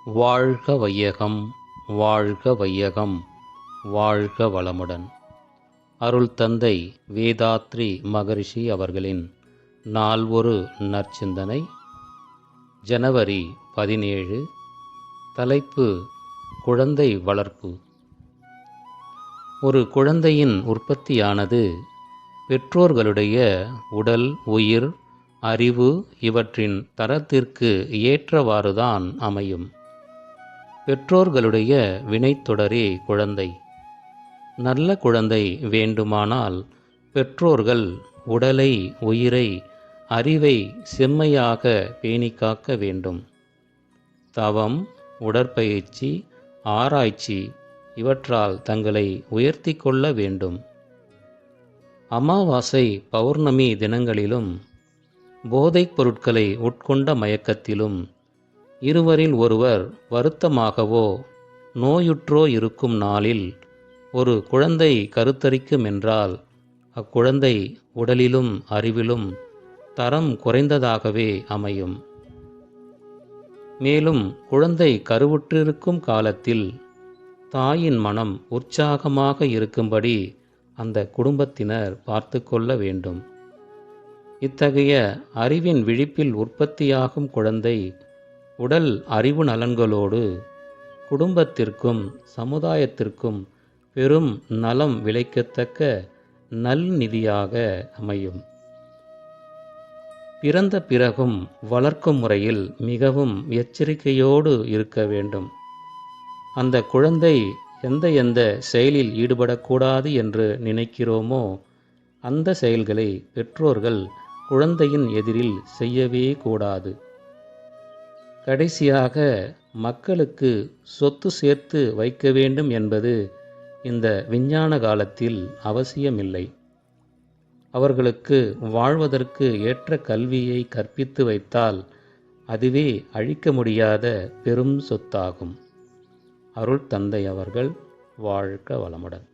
வாழ்க வையகம், வாழ்க வையகம், வாழ்க வளமுடன். அருள் தந்தை வேதாத்ரி மகரிஷி அவர்களின் நால்வொரு நற்சிந்தனை. ஜனவரி 17. தலைப்பு: குழந்தை வளர்ப்பு. ஒரு குழந்தையின் உற்பத்தியானது பெற்றோர்களுடைய உடல், உயிர், அறிவு இவற்றின் தரத்திற்கு ஏற்றவாறுதான் அமையும். பெற்றோர்களுடைய வினைத்தொடரே குழந்தை. நல்ல குழந்தை வேண்டுமானால் பெற்றோர்கள் உடலை, உயிரை, அறிவை செம்மையாக பேணிக்காக்க வேண்டும். தவம், உடற்பயிற்சி, ஆராய்ச்சி இவற்றால் தங்களை உயர்த்தி கொள்ள வேண்டும். அமாவாசை, பௌர்ணமி தினங்களிலும், போதைப் பொருட்களை உட்கொண்ட மயக்கத்திலும், இருவரில் ஒருவர் வருத்தமாகவோ நோயுற்றோ இருக்கும் நாளில் ஒரு குழந்தை கருத்தரிக்குமென்றால் அக்குழந்தை உடலிலும் அறிவிலும் தரம் குறைந்ததாகவே அமையும். மேலும் குழந்தை கருவுற்றிருக்கும் காலத்தில் தாயின் மனம் உற்சாகமாக இருக்கும்படி அந்த குடும்பத்தினர் பார்த்து கொள்ள வேண்டும். இத்தகைய அறிவின் விழிப்பில் உற்பத்தியாகும் குழந்தை உடல் அறிவு நலன்களோடு குடும்பத்திற்கும் சமுதாயத்திற்கும் பெரும் நலம் விளைக்கத்தக்க நல்நிதியாக அமையும். பிறந்த பிறகும் வளர்க்கும் முறையில் மிகவும் எச்சரிக்கையோடு இருக்க வேண்டும். அந்த குழந்தை எந்த செயலில் ஈடுபடக்கூடாது என்று நினைக்கிறோமோ அந்த செயல்களை பெற்றோர்கள் குழந்தையின் எதிரில் செய்யவே கூடாது. கடைசியாக, மக்களுக்கு சொத்து சேர்த்து வைக்க வேண்டும் என்பது இந்த விஞ்ஞான காலத்தில் அவசியமில்லை. அவர்களுக்கு வாழ்வதற்கு ஏற்ற கல்வியை கற்பித்து வைத்தால் அதுவே அழிக்க முடியாத பெரும் சொத்தாகும். அருள் தந்தை அவர்கள் வாழ்க வளமுடன்.